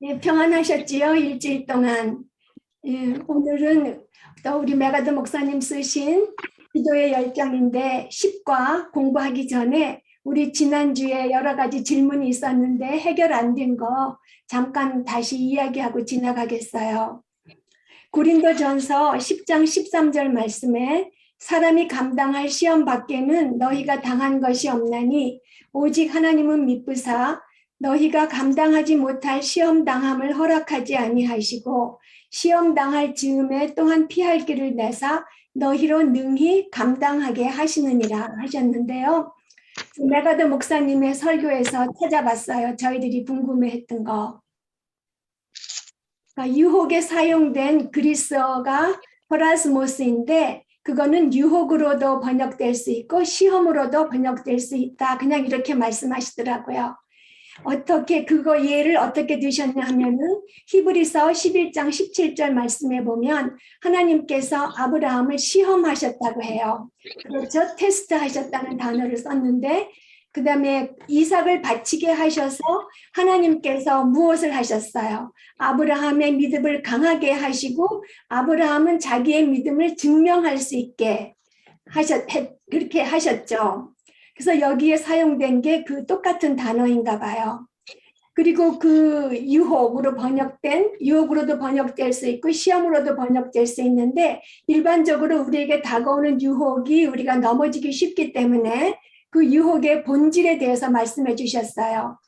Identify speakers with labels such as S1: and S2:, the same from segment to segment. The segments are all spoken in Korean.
S1: 예, 평안하셨지요? 일주일 동안. 예, 오늘은 또 우리 메가드 목사님 쓰신 기도의 열정인데 10과 공부하기 전에 우리 지난주에 여러 가지 질문이 있었는데 해결 안 된 거 잠깐 다시 이야기하고 지나가겠어요. 고린도전서 10장 13절 말씀에 사람이 감당할 시험 밖에는 너희가 당한 것이 없나니 오직 하나님은 미쁘사 너희가 감당하지 못할 시험 당함을 허락하지 아니하시고 시험 당할 즈음에 또한 피할 길을 내사 너희로 능히 감당하게 하시느니라 하셨는데요. 메가드 목사님의 설교에서 찾아봤어요. 저희들이 궁금해했던 거. 그러니까 유혹에 사용된 그리스어가 호라스모스인데 그거는 유혹으로도 번역될 수 있고 시험으로도 번역될 수 있다. 그냥 이렇게 말씀하시더라고요. 어떻게 그거 예를 어떻게 드셨냐 하면은 히브리서 11장 17절 말씀에 보면 하나님께서 아브라함을 시험하셨다고 해요. 그렇죠? 테스트 하셨다는 단어를 썼는데 그 다음에 이삭을 바치게 하셔서 하나님께서 무엇을 하셨어요? 아브라함의 믿음을 강하게 하시고 아브라함은 자기의 믿음을 증명할 수 있게 그렇게 하셨죠. 그래서 여기에 사용된 게 그 똑같은 단어인가 봐요. 그리고 그 유혹으로도 번역될 수 있고 시험으로도 번역될 수 있는데 일반적으로 우리에게 다가오는 유혹이 우리가 넘어지기 쉽기 때문에 그 유혹의 본질에 대해서 말씀해 주셨어요.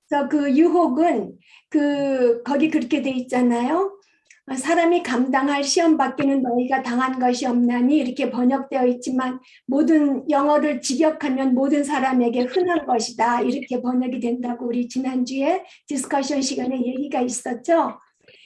S1: 그래서 그 유혹은 거기 그렇게 돼 있잖아요. 사람이 감당할 시험 밖에는 너희가 당한 것이 없나니 이렇게 번역되어 있지만 모든 영어를 직역하면 모든 사람에게 흔한 것이다 이렇게 번역이 된다고 우리 지난주에 디스커션 시간에 얘기가 있었죠.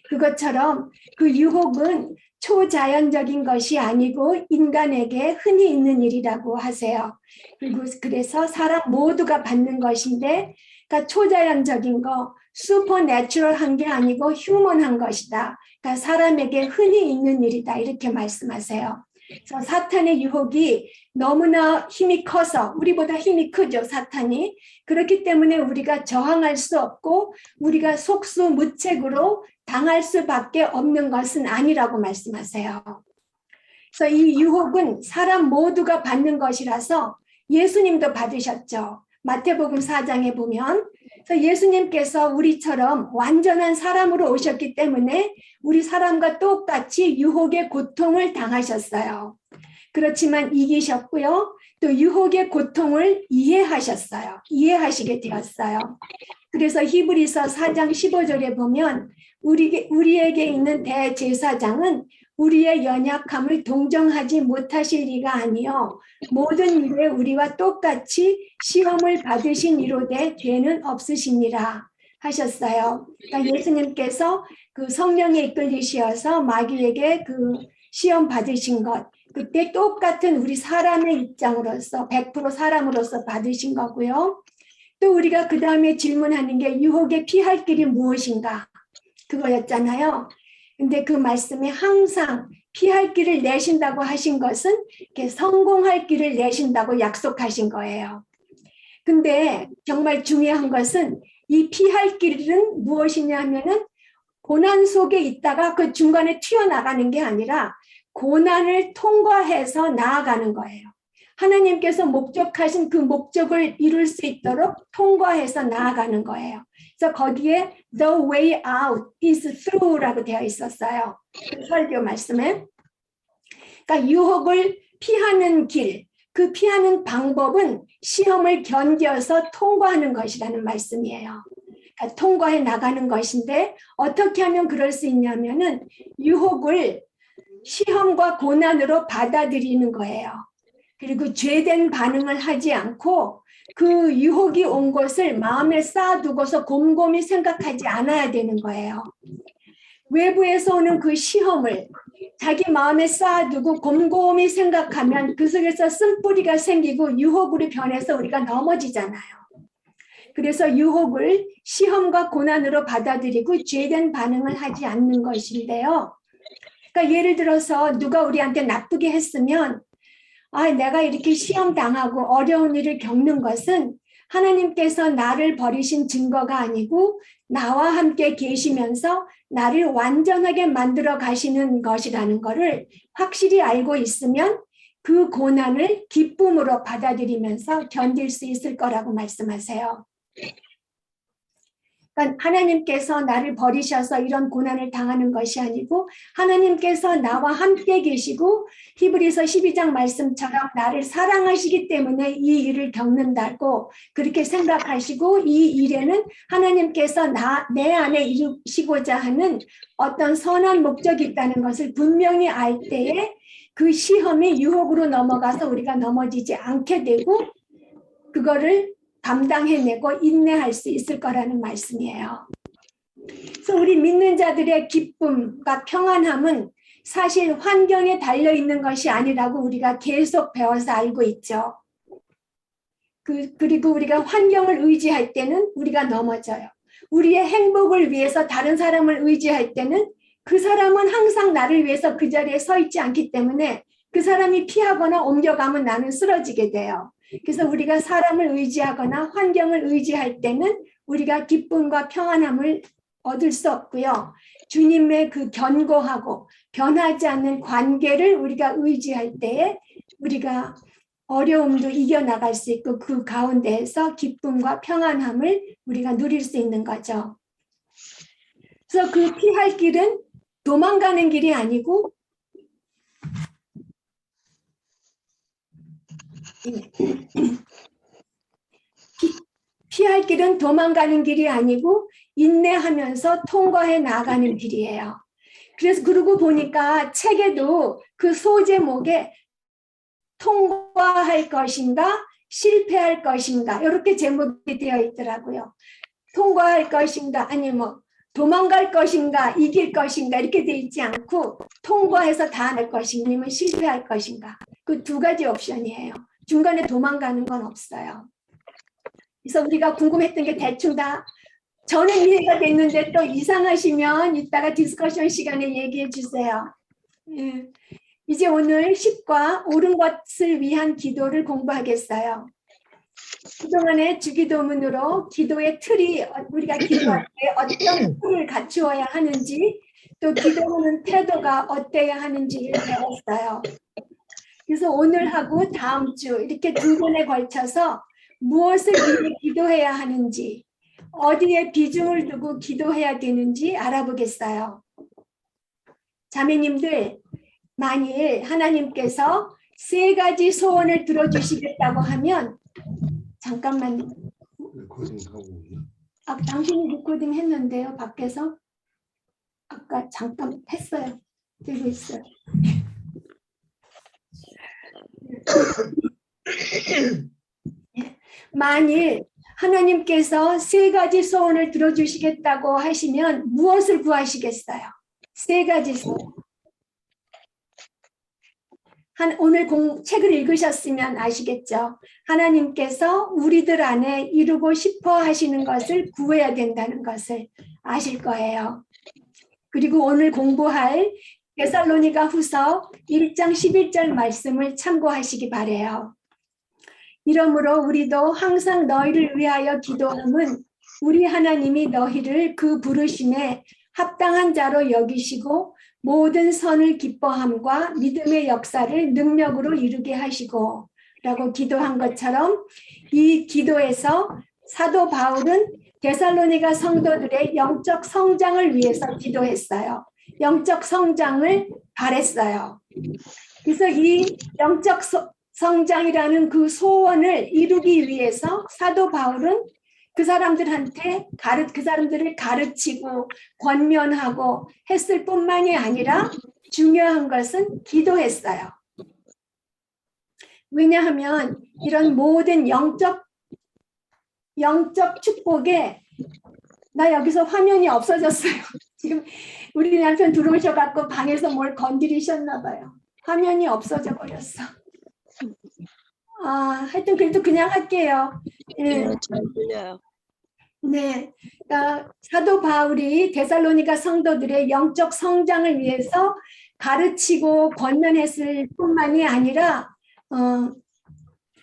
S1: 그것처럼 그 유혹은 초자연적인 것이 아니고 인간에게 흔히 있는 일이라고 하세요. 그리고 그래서 사람 모두가 받는 것인데 그러니까 초자연적인 거 슈퍼내추럴한 게 아니고 휴먼한 것이다. 그러니까 사람에게 흔히 있는 일이다 이렇게 말씀하세요. 그래서 사탄의 유혹이 너무나 힘이 커서 우리보다 힘이 크죠 사탄이. 그렇기 때문에 우리가 저항할 수 없고 우리가 속수무책으로 당할 수밖에 없는 것은 아니라고 말씀하세요. 그래서 이 유혹은 사람 모두가 받는 것이라서 예수님도 받으셨죠. 마태복음 4장에 보면 그래서 예수님께서 우리처럼 완전한 사람으로 오셨기 때문에 우리 사람과 똑같이 유혹의 고통을 당하셨어요. 그렇지만 이기셨고요. 또 유혹의 고통을 이해하셨어요. 이해하시게 되었어요. 그래서 히브리서 4장 15절에 보면 우리에게 있는 대제사장은 우리의 연약함을 동정하지 못하실 리가 아니요 모든 일에 우리와 똑같이 시험을 받으신 이로되 죄는 없으시니라 하셨어요. 그러니까 예수님께서 그 성령에 이끌리셔서 마귀에게 그 시험 받으신 것 그때 똑같은 우리 사람의 입장으로서 100% 사람으로서 받으신 거고요. 또 우리가 그 다음에 질문하는 게 유혹에 피할 길이 무엇인가 그거였잖아요. 근데 그 말씀에 항상 피할 길을 내신다고 하신 것은 성공할 길을 내신다고 약속하신 거예요. 근데 정말 중요한 것은 이 피할 길은 무엇이냐 하면은 고난 속에 있다가 그 중간에 튀어나가는 게 아니라 고난을 통과해서 나아가는 거예요. 하나님께서 목적하신 그 목적을 이룰 수 있도록 통과해서 나아가는 거예요. 그래서 거기에 the way out is through라고 되어 있었어요. 그 설교 말씀에. 그러니까 유혹을 피하는 길, 그 피하는 방법은 시험을 견뎌서 통과하는 것이라는 말씀이에요. 그러니까 통과해 나가는 것인데 어떻게 하면 그럴 수 있냐면은 유혹을 시험과 고난으로 받아들이는 거예요. 그리고 죄된 반응을 하지 않고 그 유혹이 온 것을 마음에 쌓아두고서 곰곰이 생각하지 않아야 되는 거예요. 외부에서 오는 그 시험을 자기 마음에 쌓아두고 곰곰이 생각하면 그 속에서 쓴뿌리가 생기고 유혹으로 변해서 우리가 넘어지잖아요. 그래서 유혹을 시험과 고난으로 받아들이고 죄된 반응을 하지 않는 것인데요. 그러니까 예를 들어서 누가 우리한테 나쁘게 했으면 내가 이렇게 시험 당하고 어려운 일을 겪는 것은 하나님께서 나를 버리신 증거가 아니고 나와 함께 계시면서 나를 완전하게 만들어 가시는 것이라는 것을 확실히 알고 있으면 그 고난을 기쁨으로 받아들이면서 견딜 수 있을 거라고 말씀하세요. 그러니까 하나님께서 나를 버리셔서 이런 고난을 당하는 것이 아니고 하나님께서 나와 함께 계시고 히브리서 12장 말씀처럼 나를 사랑하시기 때문에 이 일을 겪는다고 그렇게 생각하시고 이 일에는 하나님께서 내 안에 이루시고자 하는 어떤 선한 목적이 있다는 것을 분명히 알 때에 그 시험이 유혹으로 넘어가서 우리가 넘어지지 않게 되고 그거를 감당해내고 인내할 수 있을 거라는 말씀이에요. 그래서 우리 믿는 자들의 기쁨과 평안함은 사실 환경에 달려있는 것이 아니라고 우리가 계속 배워서 알고 있죠. 그리고 우리가 환경을 의지할 때는 우리가 넘어져요. 우리의 행복을 위해서 다른 사람을 의지할 때는 그 사람은 항상 나를 위해서 그 자리에 서 있지 않기 때문에 그 사람이 피하거나 옮겨가면 나는 쓰러지게 돼요. 그래서 우리가 사람을 의지하거나 환경을 의지할 때는 우리가 기쁨과 평안함을 얻을 수 없고요. 주님의 그 견고하고 변하지 않는 관계를 우리가 의지할 때에 우리가 어려움도 이겨나갈 수 있고 그 가운데에서 기쁨과 평안함을 우리가 누릴 수 있는 거죠. 그래서 그 피할 길은 도망가는 길이 아니고 피할 길은 도망가는 길이 아니고 인내하면서 통과해 나가는 길이에요. 그래서 그러고 보니까 책에도 그 소제목에 통과할 것인가 실패할 것인가 이렇게 제목이 되어 있더라고요. 통과할 것인가 아니면 도망갈 것인가 이길 것인가 이렇게 되어 있지 않고 통과해서 다 할 것인가 아니면 실패할 것인가 그 두 가지 옵션이에요. 중간에 도망가는 건 없어요. 그래서 우리가 궁금했던 게 대충 다 저는 이해가 됐는데 또 이상하시면 이따가 디스커션 시간에 얘기해 주세요. 예. 이제 오늘 10과 옳은 것을 위한 기도를 공부하겠어요. 그동안에 주기도문으로 기도의 틀이 우리가 기도할 때 어떤 틀을 갖추어야 하는지 또 기도하는 태도가 어때야 하는지를 배웠어요. 그래서 오늘하고 다음 주 이렇게 두 번에 걸쳐서 무엇을 위해 기도해야 하는지 어디에 비중을 두고 기도해야 되는지 알아보겠어요. 자매님들 만일 하나님께서 3가지 소원을 들어주시겠다고 하면 잠깐만 당신이 리코딩 했는데요. 밖에서 아까 잠깐 했어요. 되고 있어요. 만일 하나님께서 3가지 소원을 들어주시겠다고 하시면 무엇을 구하시겠어요? 3가지 소원. 오늘 책을 읽으셨으면 아시겠죠? 하나님께서 우리들 안에 이루고 싶어 하시는 것을 구해야 된다는 것을 아실 거예요. 그리고 오늘 공부할 데살로니가 후서 1장 11절 말씀을 참고하시기 바라요. 이러므로 우리도 항상 너희를 위하여 기도함은 우리 하나님이 너희를 그 부르심에 합당한 자로 여기시고 모든 선을 기뻐함과 믿음의 역사를 능력으로 이루게 하시고 라고 기도한 것처럼 이 기도에서 사도 바울은 데살로니가 성도들의 영적 성장을 위해서 기도했어요. 영적 성장을 바랬어요. 그래서 이 영적 성장이라는 그 소원을 이루기 위해서 사도 바울은 그 사람들을 가르치고 권면하고 했을 뿐만이 아니라 중요한 것은 기도했어요. 왜냐하면 이런 모든 영적 축복에 나 여기서 화면이 없어졌어요. 지금 우리 남편 들어오셔갖고 방에서 뭘 건드리셨나 봐요. 화면이 없어져 버렸어. 하여튼 그래도 그냥 할게요. 네,
S2: 잘 들려요.
S1: 네, 그러니까 사도 바울이 데살로니가 성도들의 영적 성장을 위해서 가르치고 권면했을 뿐만이 아니라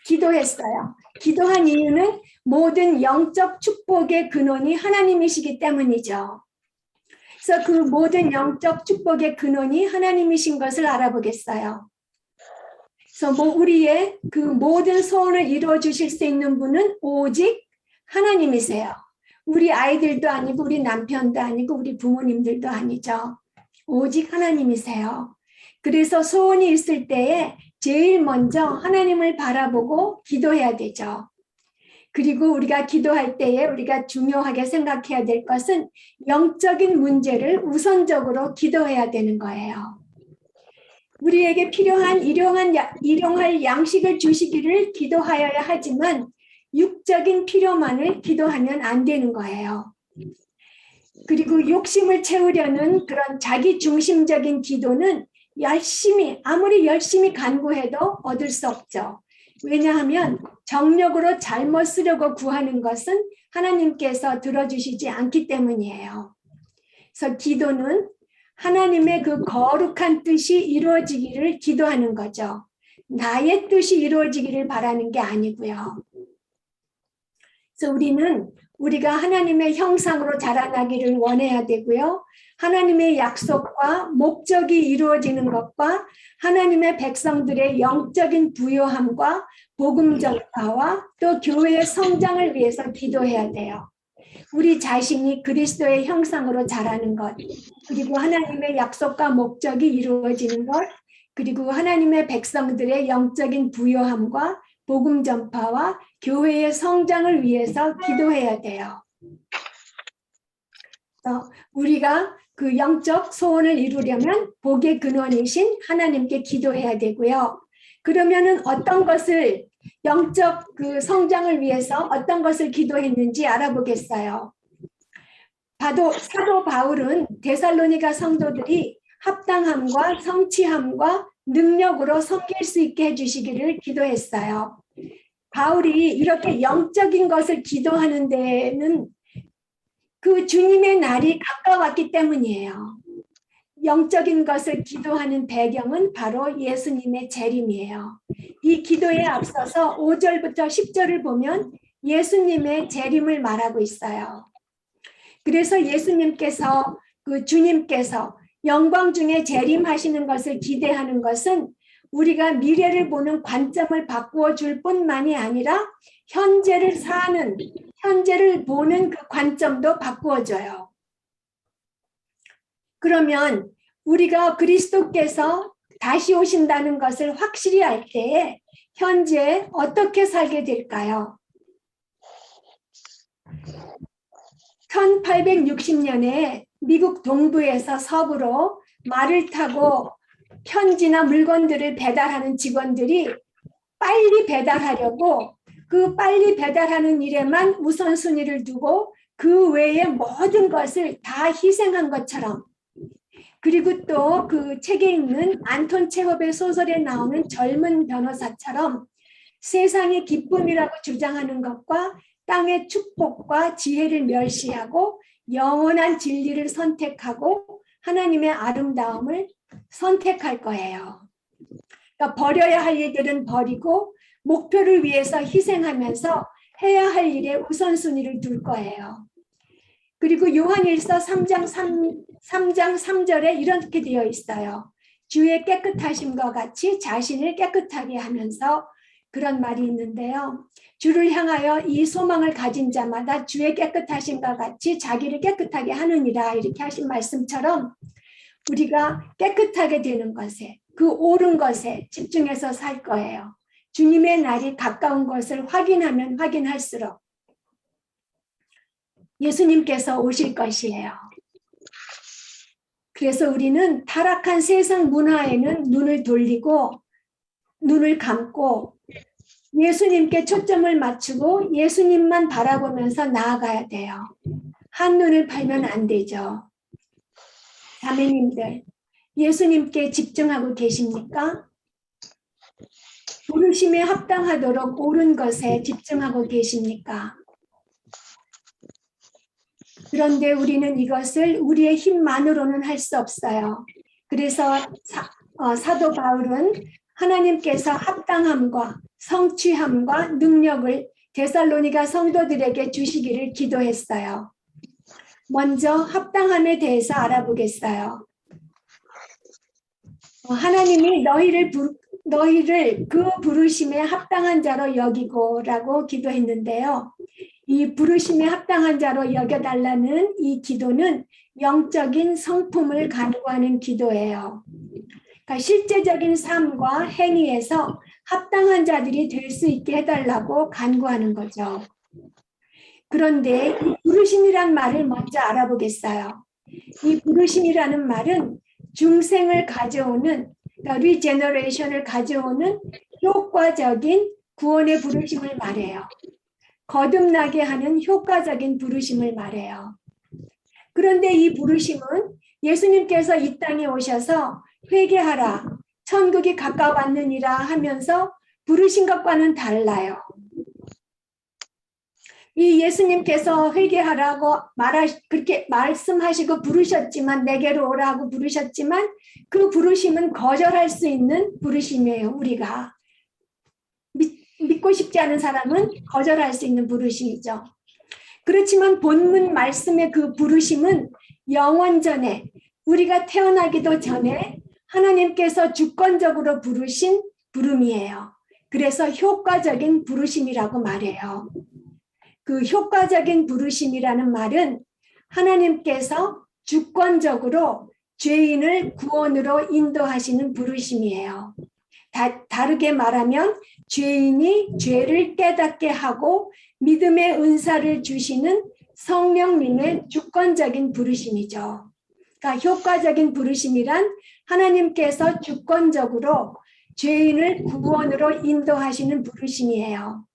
S1: 기도했어요. 기도한 이유는 모든 영적 축복의 근원이 하나님이시기 때문이죠. 그래서 그 모든 영적 축복의 근원이 하나님이신 것을 알아보겠어요. 그래서 우리의 그 모든 소원을 이루어 주실 수 있는 분은 오직 하나님이세요. 우리 아이들도 아니고 우리 남편도 아니고 우리 부모님들도 아니죠. 오직 하나님이세요. 그래서 소원이 있을 때에 제일 먼저 하나님을 바라보고 기도해야 되죠. 그리고 우리가 기도할 때에 우리가 중요하게 생각해야 될 것은 영적인 문제를 우선적으로 기도해야 되는 거예요. 우리에게 필요한 일용할 양식을 주시기를 기도하여야 하지만 육적인 필요만을 기도하면 안 되는 거예요. 그리고 욕심을 채우려는 그런 자기 중심적인 기도는 아무리 열심히 간구해도 얻을 수 없죠. 왜냐하면 정력으로 잘못 쓰려고 구하는 것은 하나님께서 들어주시지 않기 때문이에요. 그래서 기도는 하나님의 그 거룩한 뜻이 이루어지기를 기도하는 거죠. 나의 뜻이 이루어지기를 바라는 게 아니고요. 그래서 우리가 하나님의 형상으로 자라나기를 원해야 되고요. 하나님의 약속과 목적이 이루어지는 것과 하나님의 백성들의 영적인 부요함과 복음 전파와 또 교회의 성장을 위해서 기도해야 돼요. 우리 자신이 그리스도의 형상으로 자라는 것, 그리고 하나님의 약속과 목적이 이루어지는 것, 그리고 하나님의 백성들의 영적인 부요함과 복음 전파와 교회의 성장을 위해서 기도해야 돼요. 우리가 그 영적 소원을 이루려면 복의 근원이신 하나님께 기도해야 되고요. 그러면은 어떤 것을 영적 그 성장을 위해서 어떤 것을 기도했는지 알아보겠어요. 사도 바울은 데살로니가 성도들이 합당함과 성취함과 능력으로 섬길 수 있게 해주시기를 기도했어요. 바울이 이렇게 영적인 것을 기도하는 데는 그 주님의 날이 가까웠기 때문이에요. 영적인 것을 기도하는 배경은 바로 예수님의 재림이에요. 이 기도에 앞서서 5절부터 10절을 보면 예수님의 재림을 말하고 있어요. 그래서 주님께서 영광 중에 재림하시는 것을 기대하는 것은 우리가 미래를 보는 관점을 바꾸어 줄 뿐만이 아니라 현재를 보는 그 관점도 바꾸어줘요. 그러면 우리가 그리스도께서 다시 오신다는 것을 확실히 알 때에 현재 어떻게 살게 될까요? 1860년에 미국 동부에서 서부로 말을 타고 편지나 물건들을 배달하는 직원들이 빨리 배달하려고 그 빨리 배달하는 일에만 우선순위를 두고 그 외의 모든 것을 다 희생한 것처럼, 그리고 또 그 책에 있는 안톤 체홉의 소설에 나오는 젊은 변호사처럼 세상의 기쁨이라고 주장하는 것과 땅의 축복과 지혜를 멸시하고 영원한 진리를 선택하고 하나님의 아름다움을 선택할 거예요. 그러니까 버려야 할 일들은 버리고 목표를 위해서 희생하면서 해야 할 일에 우선순위를 둘 거예요. 그리고 요한일서 3장 3절에 이렇게 되어 있어요. 주의 깨끗하심과 같이 자신을 깨끗하게 하면서, 그런 말이 있는데요. 주를 향하여 이 소망을 가진 자마다 주의 깨끗하심과 같이 자기를 깨끗하게 하느니라, 이렇게 하신 말씀처럼 우리가 깨끗하게 되는 것에, 그 옳은 것에 집중해서 살 거예요. 주님의 날이 가까운 것을 확인하면 확인할수록 예수님께서 오실 것이에요. 그래서 우리는 타락한 세상 문화에는 눈을 감고 예수님께 초점을 맞추고 예수님만 바라보면서 나아가야 돼요. 한눈을 팔면 안 되죠. 자매님들, 예수님께 집중하고 계십니까? 부르심에 합당하도록 옳은 것에 집중하고 계십니까? 그런데 우리는 이것을 우리의 힘만으로는 할 수 없어요. 그래서 사도 바울은 하나님께서 합당함과 성취함과 능력을 데살로니가 성도들에게 주시기를 기도했어요. 먼저 합당함에 대해서 알아보겠어요. 하나님이 너희를 그 부르심에 합당한 자로 여기고라고 기도했는데요. 이 부르심에 합당한 자로 여겨달라는 이 기도는 영적인 성품을 간구하는 기도예요. 그러니까 실제적인 삶과 행위에서 합당한 자들이 될 수 있게 해달라고 간구하는 거죠. 그런데 이 부르심이란 말을 먼저 알아보겠어요. 이 부르심이라는 말은 중생을 가져오는, 그러니까 리제너레이션을 가져오는 효과적인 구원의 부르심을 말해요. 거듭나게 하는 효과적인 부르심을 말해요. 그런데 이 부르심은 예수님께서 이 땅에 오셔서 회개하라, 천국이 가까웠느니라 하면서 부르신 것과는 달라요. 이 예수님께서 회개하라고 그렇게 말씀하시고 부르셨지만, 내게로 오라고 부르셨지만 그 부르심은 거절할 수 있는 부르심이에요. 우리가 믿고 싶지 않은 사람은 거절할 수 있는 부르심이죠. 그렇지만 본문 말씀의 그 부르심은 영원전에, 우리가 태어나기도 전에 하나님께서 주권적으로 부르신 부름이에요. 그래서 효과적인 부르심이라고 말해요. 그 효과적인 부르심이라는 말은 하나님께서 주권적으로 죄인을 구원으로 인도하시는 부르심이에요. 다르게 말하면 죄인이 죄를 깨닫게 하고 믿음의 은사를 주시는 성령님의 주권적인 부르심이죠. 그러니까 효과적인 부르심이란 하나님께서 주권적으로 죄인을 구원으로 인도하시는 부르심이에요.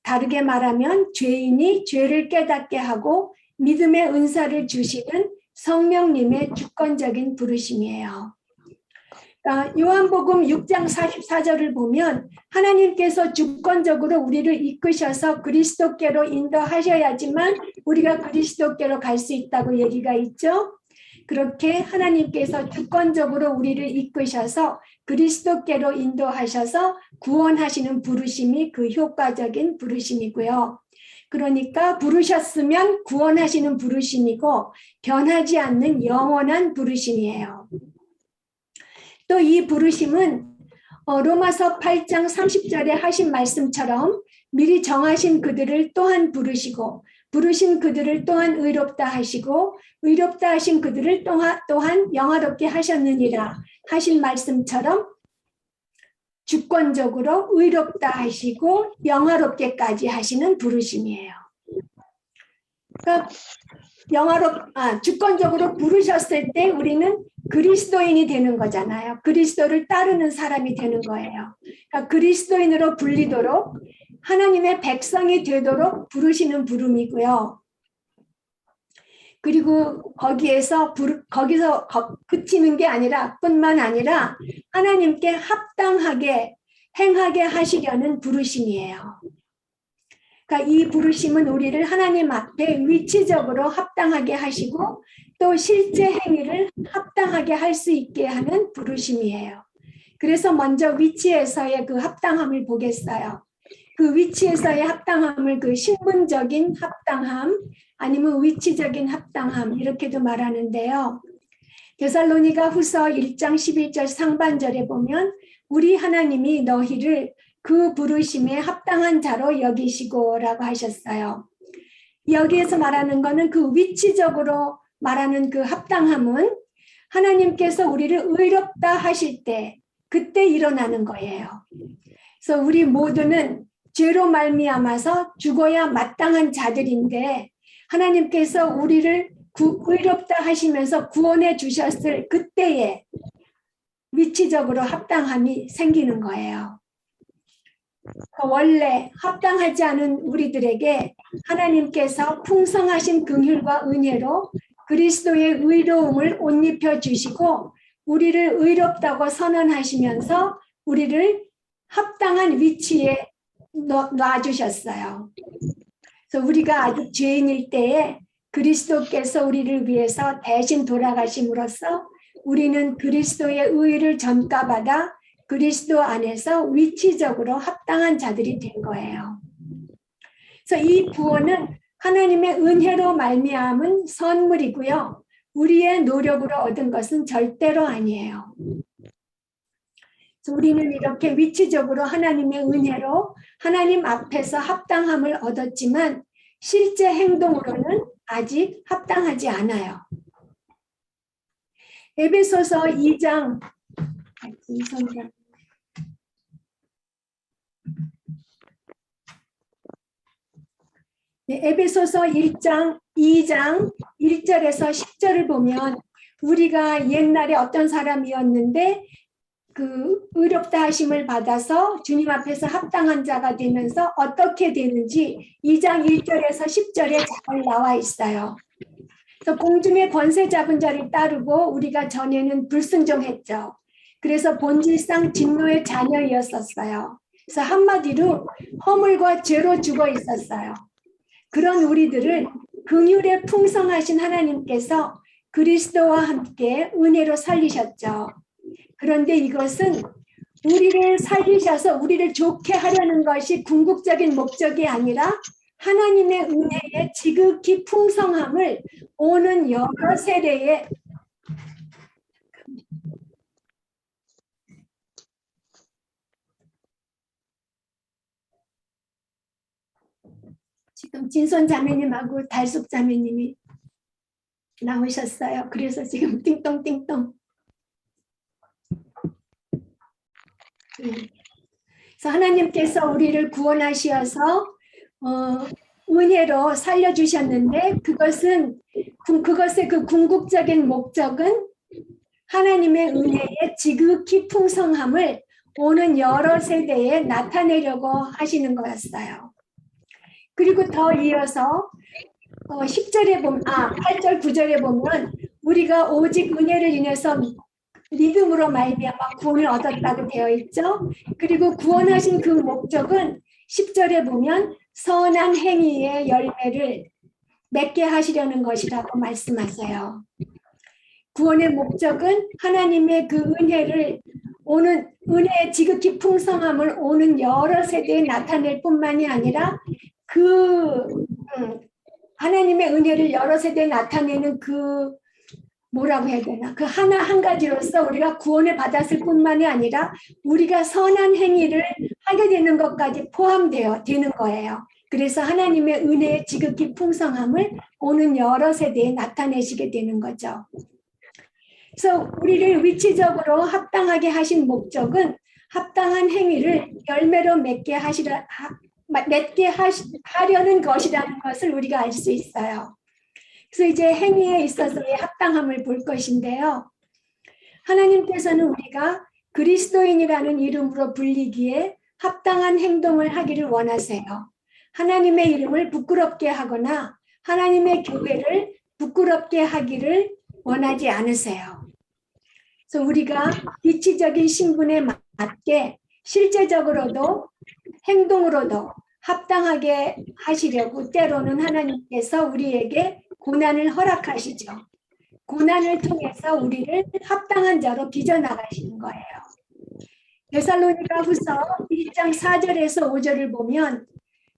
S1: 다르게 말하면 죄인이 죄를 깨닫게 하고 믿음의 은사를 주시는 성령님의 주권적인 부르심이에요. 요한복음 6장 44절을 보면 하나님께서 주권적으로 우리를 이끄셔서 그리스도께로 인도하셔야지만 우리가 그리스도께로 갈 수 있다고 얘기가 있죠. 그렇게 하나님께서 주권적으로 우리를 이끄셔서 그리스도께로 인도하셔서 구원하시는 부르심이 그 효과적인 부르심이고요. 그러니까 부르셨으면 구원하시는 부르심이고 변하지 않는 영원한 부르심이에요. 또 이 부르심은 로마서 8장 30절에 하신 말씀처럼 미리 정하신 그들을 또한 부르시고 부르신 그들을 또한 의롭다 하시고 의롭다 하신 그들을 또한 영화롭게 하셨느니라 하신 말씀처럼 주권적으로 의롭다 하시고 영화롭게까지 하시는 부르심이에요. 그러니까 주권적으로 부르셨을 때 우리는 그리스도인이 되는 거잖아요. 그리스도를 따르는 사람이 되는 거예요. 그러니까 그리스도인으로 불리도록 하나님의 백성이 되도록 부르시는 부름이고요. 그리고 거기서 그치는 게 아니라 뿐만 아니라 하나님께 합당하게 행하게 하시려는 부르심이에요. 그러니까 이 부르심은 우리를 하나님 앞에 위치적으로 합당하게 하시고 또 실제 행위를 합당하게 할 수 있게 하는 부르심이에요. 그래서 먼저 위치에서의 그 합당함을 보겠어요. 그 위치에서의 합당함을 그 신분적인 합당함 아니면 위치적인 합당함 이렇게도 말하는데요. 데살로니가 후서 1장 11절 상반절에 보면 우리 하나님이 너희를 그 부르심에 합당한 자로 여기시고 라고 하셨어요. 여기에서 말하는 거는 그 위치적으로 말하는 그 합당함은 하나님께서 우리를 의롭다 하실 때 그때 일어나는 거예요. 그래서 우리 모두는 죄로 말미암아서 죽어야 마땅한 자들인데 하나님께서 우리를 의롭다 하시면서 구원해 주셨을 그때에 위치적으로 합당함이 생기는 거예요. 원래 합당하지 않은 우리들에게 하나님께서 풍성하신 긍휼과 은혜로 그리스도의 의로움을 옷 입혀 주시고 우리를 의롭다고 선언하시면서 우리를 합당한 위치에 놔주셨어요. 그래서 우리가 아직 죄인일 때에 그리스도께서 우리를 위해서 대신 돌아가심으로써 우리는 그리스도의 의를 전가받아 그리스도 안에서 위치적으로 합당한 자들이 된 거예요. 그래서 이 구원은 하나님의 은혜로 말미암은 선물이고요. 우리의 노력으로 얻은 것은 절대로 아니에요. 그래서 우리는 이렇게 위치적으로 하나님의 은혜로 하나님 앞에서 합당함을 얻었지만 실제 행동으로는 아직 합당하지 않아요. 에베소서 2장 에베소서 1장 2장 1절에서 10절을 보면 우리가 옛날에 어떤 사람이었는데 그 의롭다 하심을 받아서 주님 앞에서 합당한 자가 되면서 어떻게 되는지 2장 1절에서 10절에 잘 나와 있어요. 그래서 공중의 권세 잡은 자를 따르고 우리가 전에는 불순종했죠. 그래서 본질상 진노의 자녀였었어요. 그래서 한마디로 허물과 죄로 죽어 있었어요. 그런 우리들을 긍휼에 풍성하신 하나님께서 그리스도와 함께 은혜로 살리셨죠. 그런데 이것은 우리를 살리셔서 우리를 좋게 하려는 것이 궁극적인 목적이 아니라 하나님의 은혜의 지극히 풍성함을 오는 여러 세대에 지금 진선 자매님하고 달숙 자매님이 나오셨어요. 그래서 지금 띵동띵동. 그래서 하나님께서 우리를 구원하셔서 은혜로 살려주셨는데 그것의 그 궁극적인 목적은 하나님의 은혜의 지극히 풍성함을 오는 여러 세대에 나타내려고 하시는 거였어요. 그리고 더 이어서 10절에 보면 8절 9절에 보면 우리가 오직 은혜를 인해서 믿음으로 말미암아 구원을 얻었다고 되어 있죠. 그리고 구원하신 그 목적은 10절에 보면 선한 행위의 열매를 맺게 하시려는 것이라고 말씀하세요. 구원의 목적은 하나님의 그 은혜를 오는 은혜의 지극히 풍성함을 오는 여러 세대에 나타낼 뿐만이 아니라 하나님의 은혜를 여러 세대에 나타내는 뭐라고 해야 되나? 그 하나 한 가지로서 우리가 구원을 받았을 뿐만이 아니라 우리가 선한 행위를 하게 되는 것까지 포함되어 되는 거예요. 그래서 하나님의 은혜의 지극히 풍성함을 오는 여러 세대에 나타내시게 되는 거죠. 그래서 우리를 위치적으로 합당하게 하신 목적은 합당한 행위를 열매로 맺게 하려는 것이라는 것을 우리가 알 수 있어요. 그래서 이제 행위에 있어서의 합당함을 볼 것인데요. 하나님께서는 우리가 그리스도인이라는 이름으로 불리기에 합당한 행동을 하기를 원하세요. 하나님의 이름을 부끄럽게 하거나 하나님의 교회를 부끄럽게 하기를 원하지 않으세요. 그래서 우리가 이치적인 신분에 맞게 실제적으로도 행동으로도 합당하게 하시려고 때로는 하나님께서 우리에게 고난을 허락하시죠. 고난을 통해서 우리를 합당한 자로 빚어나가시는 거예요. 데살로니가 후서 1장 4절에서 5절을 보면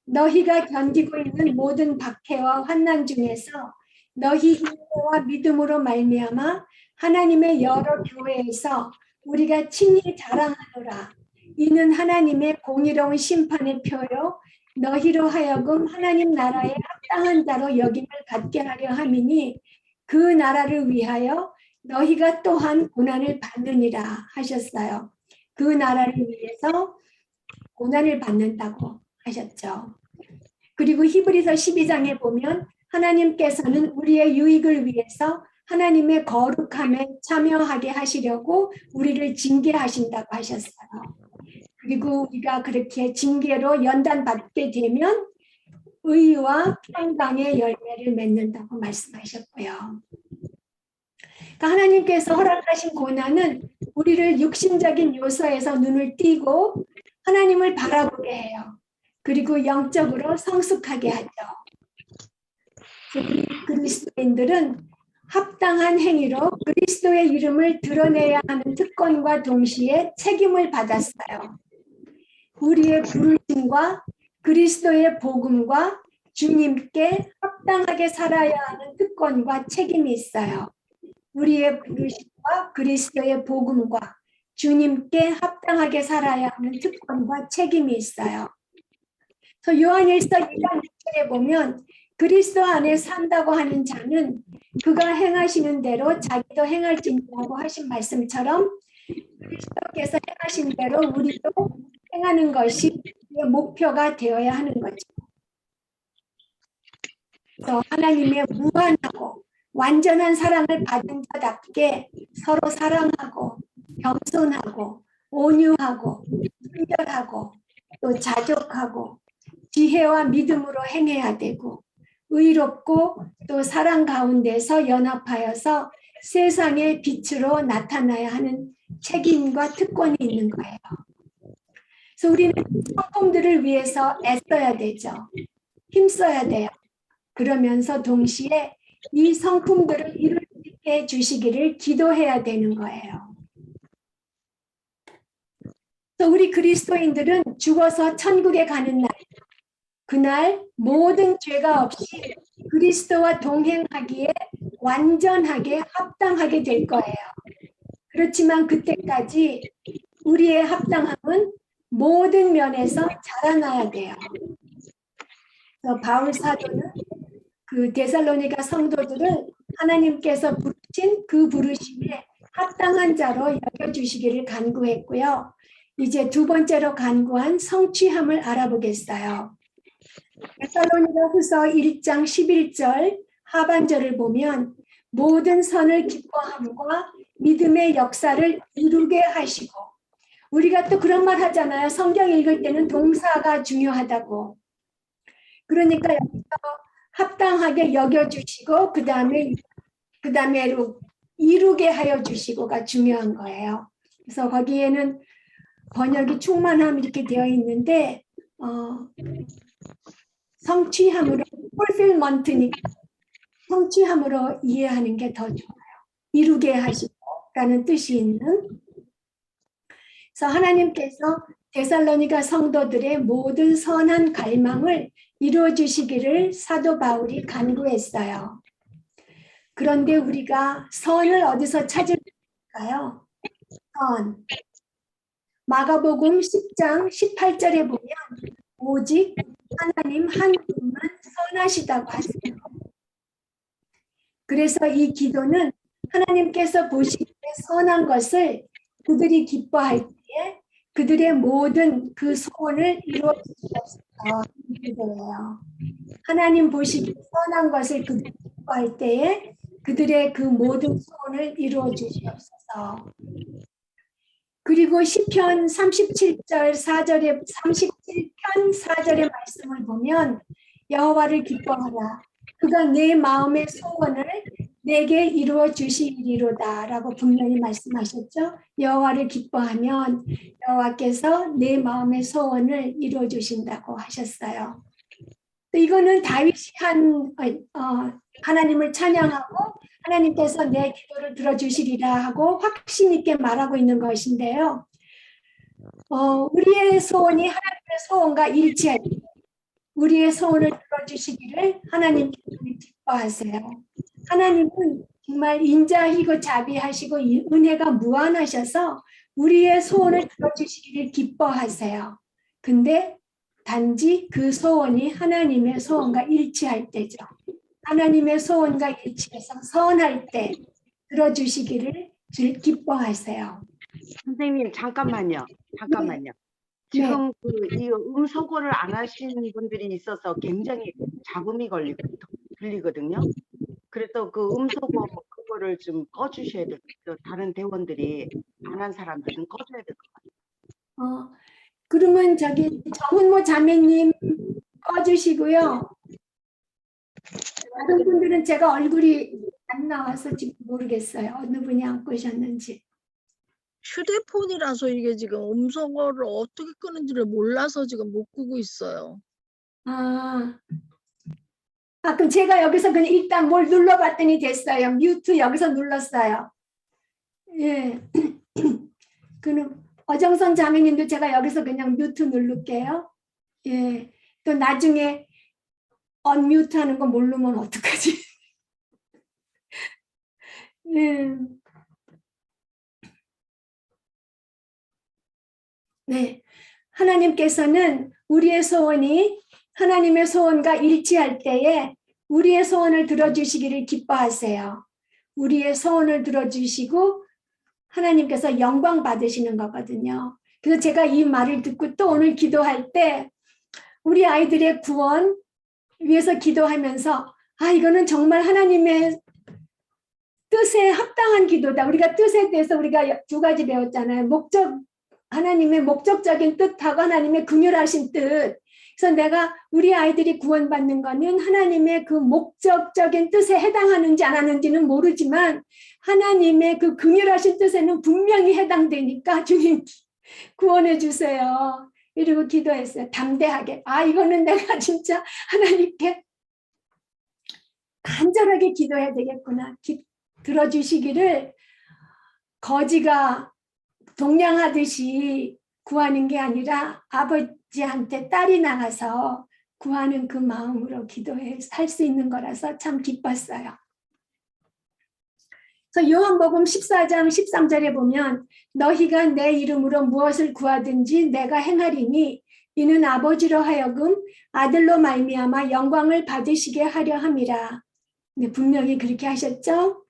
S1: 너희가 견디고 있는 모든 박해와 환난 중에서 너희 인내와 믿음으로 말미암아 하나님의 여러 교회에서 우리가 친히 자랑하노라. 이는 하나님의 공의로운 심판의 표요 너희로 하여금 하나님 나라에 합당한 자로 여김을 갖게 하려 함이니 그 나라를 위하여 너희가 또한 고난을 받느니라 하셨어요. 그 나라를 위해서 고난을 받는다고 하셨죠. 그리고 히브리서 12장에 보면 하나님께서는 우리의 유익을 위해서 하나님의 거룩함에 참여하게 하시려고 우리를 징계하신다고 하셨어요. 그리고 우리가 그렇게 징계로 연단받게 되면 의와 평강의 열매를 맺는다고 말씀하셨고요. 그러니까 하나님께서 허락하신 고난은 우리를 육신적인 요소에서 눈을 띄고 하나님을 바라보게 해요. 그리고 영적으로 성숙하게 하죠. 우리 그리스도인들은 합당한 행위로 그리스도의 이름을 드러내야 하는 특권과 동시에 책임을 받았어요. 우리의 부르심과 그리스도의 복음과 주님께 합당하게 살아야 하는 특권과 책임이 있어요. 우리의 부르심과 그리스도의 복음과 주님께 합당하게 살아야 하는 특권과 책임이 있어요. 그래서 요한일서 2장 6절에 보면 그리스도 안에 산다고 하는 자는 그가 행하시는 대로 자기도 행할지니라고 하신 말씀처럼 그리스도께서 행하신 대로 우리도 행하는 것이 우리의 목표가 되어야 하는 거죠. 그래서 하나님의 무한하고 완전한 사랑을 받은 자답게 서로 사랑하고 겸손하고 온유하고 친절하고 또 자족하고 지혜와 믿음으로 행해야 되고 의롭고 또 사랑 가운데서 연합하여서 세상의 빛으로 나타나야 하는 책임과 특권이 있는 거예요. 그래서 우리는 성품들을 위해서 애써야 되죠. 힘써야 돼요. 그러면서 동시에 이 성품들을 이룰 수 있게 해주시기를 기도해야 되는 거예요. 그래서 우리 그리스도인들은 죽어서 천국에 가는 날, 그날 모든 죄가 없이 그리스도와 동행하기에 완전하게 합당하게 될 거예요. 그렇지만 그때까지 우리의 합당함은 모든 면에서 자라나야 돼요. 그래서 바울 사도는 그 데살로니가 성도들을 하나님께서 부르신 그 부르심에 합당한 자로 여겨주시기를 간구했고요. 이제 두 번째로 간구한 성취함을 알아보겠어요. 데살로니가 후서 1장 11절 하반절을 보면 모든 선을 기뻐함과 믿음의 역사를 이루게 하시고, 우리가 또 그런 말 하잖아요. 성경 읽을 때는 동사가 중요하다고. 그러니까 여기서 합당하게 여겨주시고 그 다음에 이루게 하여 주시고가 중요한 거예요. 그래서 거기에는 번역이 충만함 이렇게 되어 있는데 성취함으로 fulfillment니까 성취함으로 이해하는 게 더 좋아요. 이루게 하시고라는 뜻이 있는. 그래서 하나님께서 데살로니가 성도들의 모든 선한 갈망을 이루어 주시기를 사도 바울이 간구했어요. 그런데 우리가 선을 어디서 찾을까요? 선. 마가복음 10장 18절에 보면 오직 하나님 한 분만 선하시다고 하세요. 그래서 이 기도는 하나님께서 보시기에 선한 것을 그들이 기뻐할 때에 그들의 모든 그 소원을 이루어 주시옵소서. 기도예요. 하나님 보시기에 선한 것을 그들이 기뻐할 때에 그들의 그 모든 소원을 이루어 주시옵소서. 그리고 시편 37절 4절에 37편 4절의 말씀을 보면 여호와를 기뻐하라. 그가 내 마음의 소원을 내게 이루어 주시리로다라고 분명히 말씀하셨죠. 여호와를 기뻐하면 여호와께서 내 마음의 소원을 이루어 주신다고 하셨어요. 이거는 다윗이 하나님을 찬양하고 하나님께서 내 기도를 들어주시리라 하고 확신 있게 말하고 있는 것인데요. 우리의 소원이 하나님의 소원과 일치할 때 우리의 소원을 들어주시기를 하나님께서 기뻐하세요. 하나님은 정말 인자하시고 자비하시고 은혜가 무한하셔서 우리의 소원을 들어주시기를 기뻐하세요. 근데 단지 그 소원이 하나님의 소원과 일치할 때죠. 하나님의 소원과 일치해서 선할 때 들어주시기를 기뻐하세요.
S2: 선생님 잠깐만요. 지금 이 음소거를 안 하신 분들이 있어서 굉장히 잡음이 들리거든요. 그래서 그 음소거 그거를 좀 꺼주셔야 될 것 같아요. 다른 대원들이 안 한 사람들은 꺼줘야 될 것 같아요.
S1: 그러면 정은모 자매님 꺼주시고요. 다른 분들은 제가 얼굴이 안 나와서 지금 모르겠어요. 어느 분이 안 끄셨는지.
S3: 휴대폰이라서 이게 지금 음성어를 어떻게 끄는지를 몰라서 지금 못 끄고 있어요.
S1: 그럼 제가 여기서 그냥 일단 뭘 눌러봤더니 됐어요. 뮤트 여기서 눌렀어요. 예. 그럼 어정선 자매님도 제가 여기서 그냥 뮤트 누를게요. 예. 또 나중에 언뮤트 하는 거 모르면 어떡하지? 네. 네. 하나님께서는 우리의 소원이 하나님의 소원과 일치할 때에 우리의 소원을 들어주시기를 기뻐하세요. 우리의 소원을 들어주시고 하나님께서 영광 받으시는 거거든요. 그래서 제가 이 말을 듣고 또 오늘 기도할 때 우리 아이들의 구원 위해서 기도하면서 이거는 정말 하나님의 뜻에 합당한 기도다. 우리가 뜻에 대해서 우리가 두 가지 배웠잖아요. 하나님의 목적적인 뜻하고 하나님의 긍휼하신 뜻. 그래서 내가 우리 아이들이 구원받는 거는 하나님의 그 목적적인 뜻에 해당하는지 안 하는지는 모르지만 하나님의 그 긍휼하신 뜻에는 분명히 해당되니까 주님 구원해 주세요. 이러고 기도했어요. 담대하게. 이거는 내가 진짜 하나님께 간절하게 기도해야 되겠구나. 들어주시기를 거지가 동냥하듯이 구하는 게 아니라 아버지한테 딸이 나가서 구하는 그 마음으로 기도해 할 수 있는 거라서 참 기뻤어요. 그래서 요한복음 14장 13절에 보면 너희가 내 이름으로 무엇을 구하든지 내가 행하리니 이는 아버지로 하여금 아들로 말미암아 영광을 받으시게 하려 함이라. 네, 분명히 그렇게 하셨죠?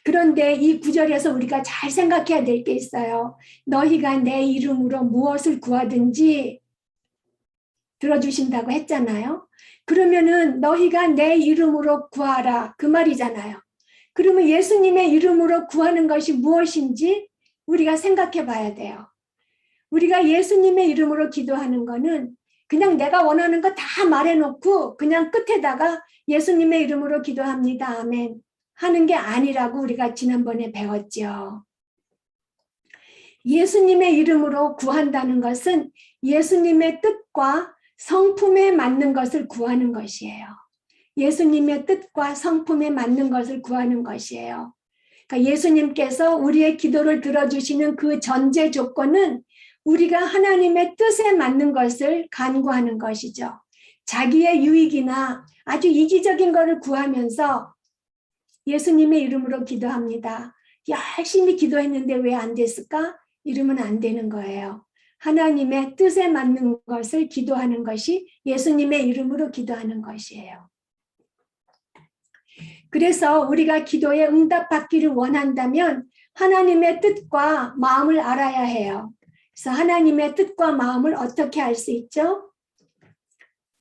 S1: 그런데 이 구절에서 우리가 잘 생각해야 될 게 있어요. 너희가 내 이름으로 무엇을 구하든지 들어주신다고 했잖아요. 그러면은 너희가 내 이름으로 구하라 그 말이잖아요. 그러면 예수님의 이름으로 구하는 것이 무엇인지 우리가 생각해 봐야 돼요. 우리가 예수님의 이름으로 기도하는 거는 그냥 내가 원하는 거 다 말해놓고 그냥 끝에다가 예수님의 이름으로 기도합니다. 아멘. 하는 게 아니라고 우리가 지난번에 배웠죠. 예수님의 이름으로 구한다는 것은 예수님의 뜻과 성품에 맞는 것을 구하는 것이에요. 예수님의 뜻과 성품에 맞는 것을 구하는 것이에요. 그러니까 예수님께서 우리의 기도를 들어주시는 그 전제 조건은 우리가 하나님의 뜻에 맞는 것을 간구하는 것이죠. 자기의 유익이나 아주 이기적인 것을 구하면서 예수님의 이름으로 기도합니다. 열심히 기도했는데 왜 안 됐을까? 이러면 안 되는 거예요. 하나님의 뜻에 맞는 것을 기도하는 것이 예수님의 이름으로 기도하는 것이에요. 그래서 우리가 기도에 응답받기를 원한다면 하나님의 뜻과 마음을 알아야 해요. 그래서 하나님의 뜻과 마음을 어떻게 알 수 있죠?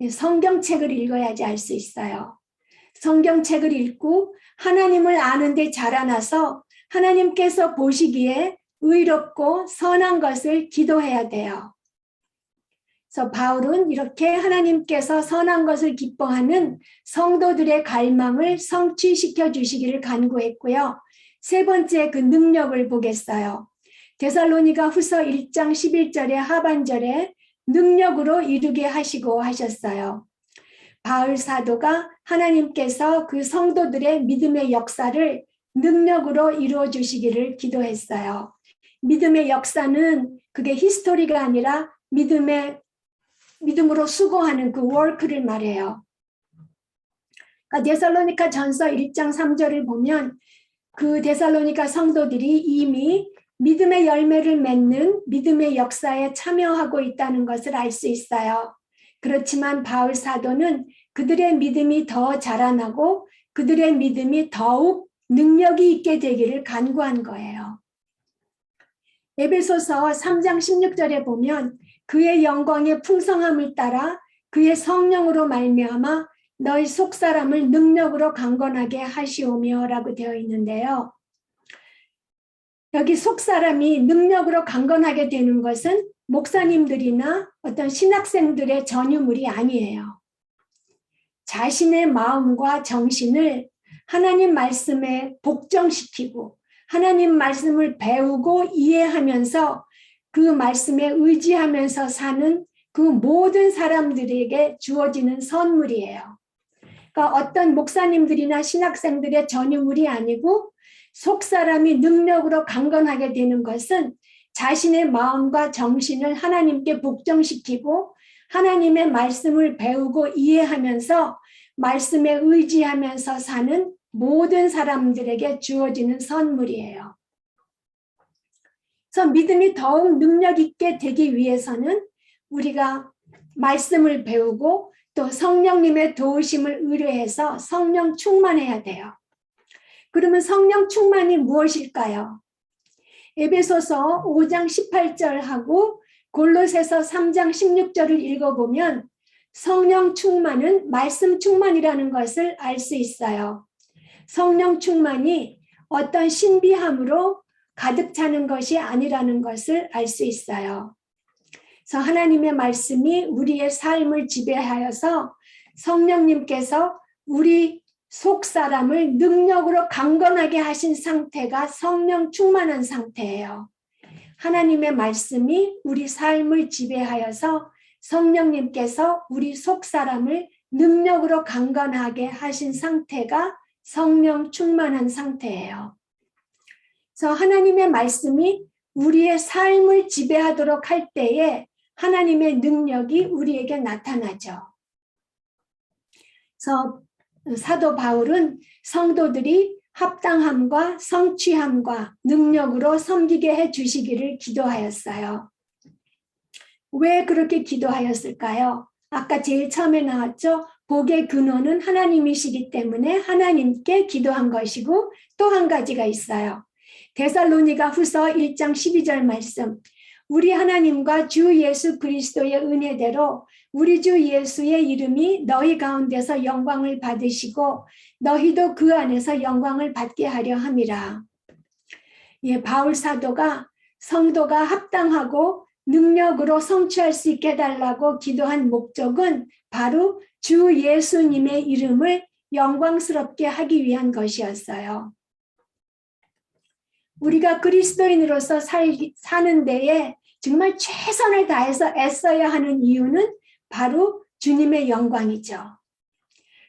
S1: 성경책을 읽어야지 알 수 있어요. 성경책을 읽고 하나님을 아는데 자라나서 하나님께서 보시기에 의롭고 선한 것을 기도해야 돼요. 그래서 바울은 이렇게 하나님께서 선한 것을 기뻐하는 성도들의 갈망을 성취시켜 주시기를 간구했고요. 세 번째 그 능력을 보겠어요. 데살로니가 후서 1장 11절의 하반절에 능력으로 이루게 하시고 하셨어요. 바울 사도가 하나님께서 그 성도들의 믿음의 역사를 능력으로 이루어 주시기를 기도했어요. 믿음의 역사는 그게 히스토리가 아니라 믿음으로 수고하는 그 워크를 말해요. 그러니까 데살로니가 전서 1장 3절을 보면 그 데살로니가 성도들이 이미 믿음의 열매를 맺는 믿음의 역사에 참여하고 있다는 것을 알 수 있어요. 그렇지만 바울 사도는 그들의 믿음이 더 자라나고 그들의 믿음이 더욱 능력이 있게 되기를 간구한 거예요. 에베소서 3장 16절에 보면 그의 영광의 풍성함을 따라 그의 성령으로 말미암아 너희 속사람을 능력으로 강건하게 하시오며 라고 되어 있는데요. 여기 속사람이 능력으로 강건하게 되는 것은 목사님들이나 어떤 신학생들의 전유물이 아니에요. 자신의 마음과 정신을 하나님 말씀에 복종시키고 하나님 말씀을 배우고 이해하면서 그 말씀에 의지하면서 사는 그 모든 사람들에게 주어지는 선물이에요. 어떤 목사님들이나 신학생들의 전유물이 아니고 속사람이 능력으로 강건하게 되는 것은 자신의 마음과 정신을 하나님께 복종시키고 하나님의 말씀을 배우고 이해하면서 말씀에 의지하면서 사는 모든 사람들에게 주어지는 선물이에요. 그래서 믿음이 더욱 능력 있게 되기 위해서는 우리가 말씀을 배우고 또 성령님의 도우심을 의뢰해서 성령 충만해야 돼요. 그러면 성령 충만이 무엇일까요? 에베소서 5장 18절하고 골로새서 3장 16절을 읽어보면 성령 충만은 말씀 충만이라는 것을 알 수 있어요. 성령 충만이 어떤 신비함으로 가득 차는 것이 아니라는 것을 알 수 있어요. 그래서 하나님의 말씀이 우리의 삶을 지배하여서 성령님께서 우리 속 사람을 능력으로 강건하게 하신 상태가 성령 충만한 상태예요. 하나님의 말씀이 우리 삶을 지배하여서 성령님께서 우리 속 사람을 능력으로 강건하게 하신 상태가 성령 충만한 상태예요. 그래서 하나님의 말씀이 우리의 삶을 지배하도록 할 때에 하나님의 능력이 우리에게 나타나죠. 그래서 사도 바울은 성도들이 합당함과 성취함과 능력으로 섬기게 해 주시기를 기도하였어요. 왜 그렇게 기도하였을까요? 아까 제일 처음에 나왔죠. 복의 근원은 하나님이시기 때문에 하나님께 기도한 것이고 또 한 가지가 있어요. 데살로니가 후서 1장 12절 말씀. 우리 하나님과 주 예수 그리스도의 은혜대로 우리 주 예수의 이름이 너희 가운데서 영광을 받으시고 너희도 그 안에서 영광을 받게 하려 함이라. 예, 바울 사도가 성도가 합당하고 능력으로 성취할 수 있게 해달라고 기도한 목적은 바로 주 예수님의 이름을 영광스럽게 하기 위한 것이었어요. 우리가 그리스도인으로서 사는 데에 정말 최선을 다해서 애써야 하는 이유는 바로 주님의 영광이죠.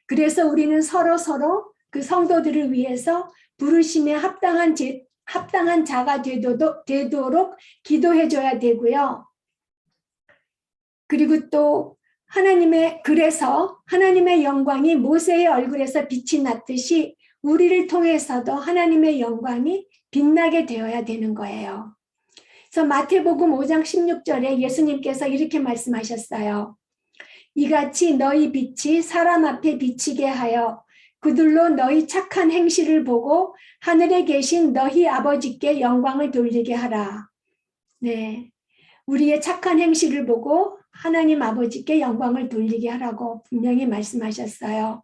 S1: 그래서 우리는 서로 그 성도들을 위해서 부르심에 합당한 자가 되도록 기도해줘야 되고요. 그리고 또 그래서 하나님의 영광이 모세의 얼굴에서 빛이 났듯이 우리를 통해서도 하나님의 영광이 빛나게 되어야 되는 거예요. 그래서 마태복음 5장 16절에 예수님께서 이렇게 말씀하셨어요. 이같이 너희 빛이 사람 앞에 비치게 하여 그들로 너희 착한 행실을 보고 하늘에 계신 너희 아버지께 영광을 돌리게 하라. 네, 우리의 착한 행실을 보고 하나님 아버지께 영광을 돌리게 하라고 분명히 말씀하셨어요.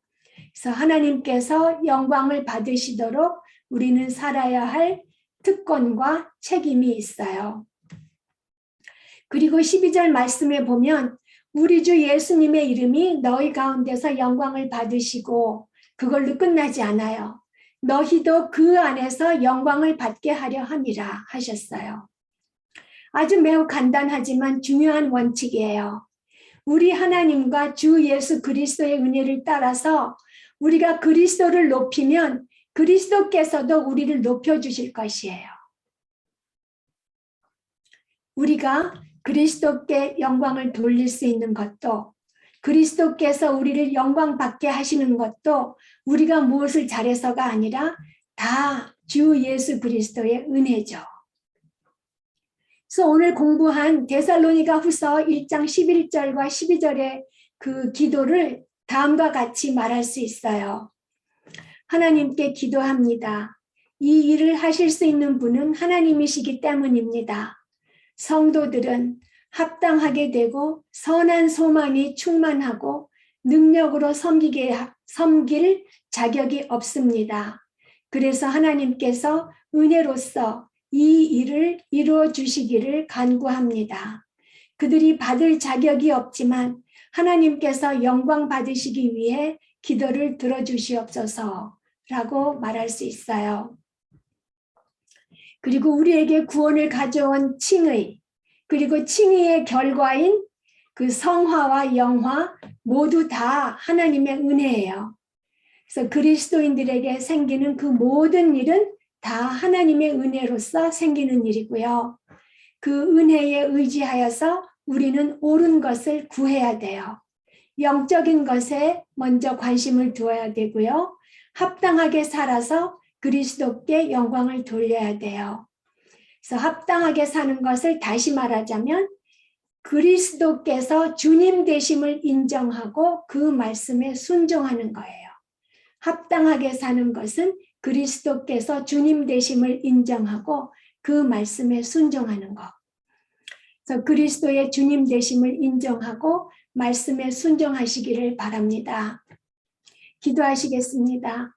S1: 그래서 하나님께서 영광을 받으시도록 우리는 살아야 할 특권과 책임이 있어요. 그리고 12절 말씀에 보면 우리 주 예수님의 이름이 너희 가운데서 영광을 받으시고 그걸로 끝나지 않아요. 너희도 그 안에서 영광을 받게 하려 함이라 하셨어요. 아주 매우 간단하지만 중요한 원칙이에요. 우리 하나님과 주 예수 그리스도의 은혜를 따라서 우리가 그리스도를 높이면 그리스도께서도 우리를 높여주실 것이에요. 우리가 그리스도께 영광을 돌릴 수 있는 것도 그리스도께서 우리를 영광 받게 하시는 것도 우리가 무엇을 잘해서가 아니라 다 주 예수 그리스도의 은혜죠. 그래서 오늘 공부한 데살로니가 후서 1장 11절과 12절의 그 기도를 다음과 같이 말할 수 있어요. 하나님께 기도합니다. 이 일을 하실 수 있는 분은 하나님이시기 때문입니다. 성도들은 합당하게 되고 선한 소망이 충만하고 능력으로 섬길 자격이 없습니다. 그래서 하나님께서 은혜로서 이 일을 이루어 주시기를 간구합니다. 그들이 받을 자격이 없지만 하나님께서 영광 받으시기 위해 기도를 들어주시옵소서라고 말할 수 있어요. 그리고 우리에게 구원을 가져온 칭의, 그리고 칭의의 결과인 그 성화와 영화 모두 다 하나님의 은혜예요. 그래서 그리스도인들에게 생기는 그 모든 일은 다 하나님의 은혜로서 생기는 일이고요. 그 은혜에 의지하여서 우리는 옳은 것을 구해야 돼요. 영적인 것에 먼저 관심을 두어야 되고요. 합당하게 살아서 그리스도께 영광을 돌려야 돼요. 그래서 합당하게 사는 것을 다시 말하자면 그리스도께서 주님 되심을 인정하고 그 말씀에 순종하는 거예요. 합당하게 사는 것은 그리스도께서 주님 되심을 인정하고 그 말씀에 순종하는 것. 그래서 그리스도의 주님 되심을 인정하고 말씀에 순종하시기를 바랍니다. 기도하시겠습니다.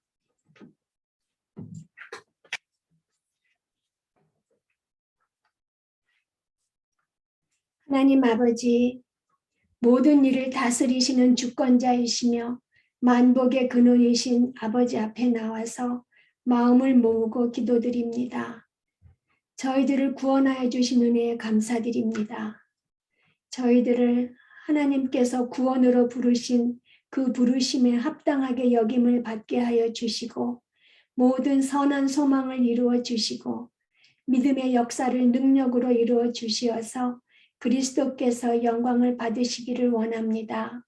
S1: 하나님 아버지, 모든 일을 다스리시는 주권자이시며 만복의 근원이신 아버지 앞에 나와서 마음을 모으고 기도드립니다. 저희들을 구원하여 주신 은혜에 감사드립니다. 저희들을 하나님께서 구원으로 부르신 그 부르심에 합당하게 여김을 받게 하여 주시고 모든 선한 소망을 이루어 주시고 믿음의 역사를 능력으로 이루어 주시어서 그리스도께서 영광을 받으시기를 원합니다.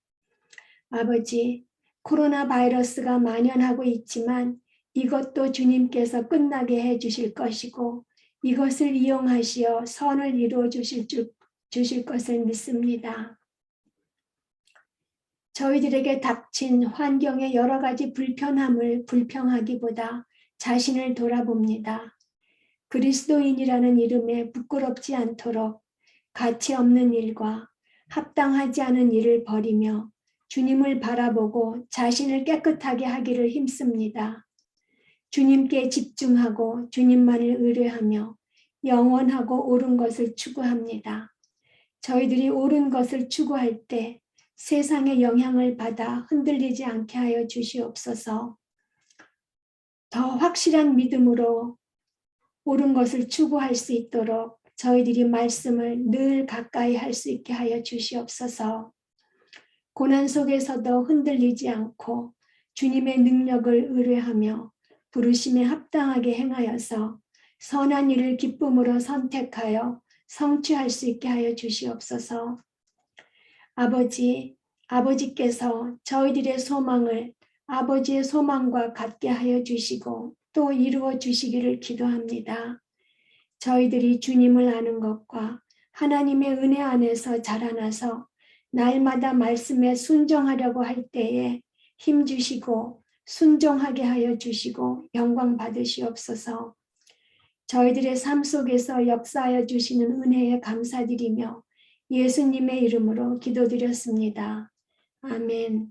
S1: 아버지, 코로나 바이러스가 만연하고 있지만 이것도 주님께서 끝나게 해 주실 것이고 이것을 이용하시어 선을 이루어 주실 것을 믿습니다. 저희들에게 닥친 환경의 여러 가지 불편함을 불평하기보다 자신을 돌아봅니다. 그리스도인이라는 이름에 부끄럽지 않도록 가치 없는 일과 합당하지 않은 일을 버리며 주님을 바라보고 자신을 깨끗하게 하기를 힘씁니다. 주님께 집중하고 주님만을 의뢰하며 영원하고 옳은 것을 추구합니다. 저희들이 옳은 것을 추구할 때 세상의 영향을 받아 흔들리지 않게 하여 주시옵소서. 더 확실한 믿음으로 옳은 것을 추구할 수 있도록 저희들이 말씀을 늘 가까이 할 수 있게 하여 주시옵소서. 고난 속에서도 흔들리지 않고 주님의 능력을 의뢰하며 부르심에 합당하게 행하여서 선한 일을 기쁨으로 선택하여 성취할 수 있게 하여 주시옵소서. 아버지, 아버지께서 저희들의 소망을 아버지의 소망과 같게 하여 주시고 또 이루어 주시기를 기도합니다. 저희들이 주님을 아는 것과 하나님의 은혜 안에서 자라나서 날마다 말씀에 순종하려고 할 때에 힘 주시고 순종하게 하여 주시고 영광 받으시옵소서. 저희들의 삶 속에서 역사하여 주시는 은혜에 감사드리며 예수님의 이름으로 기도드렸습니다. 아멘.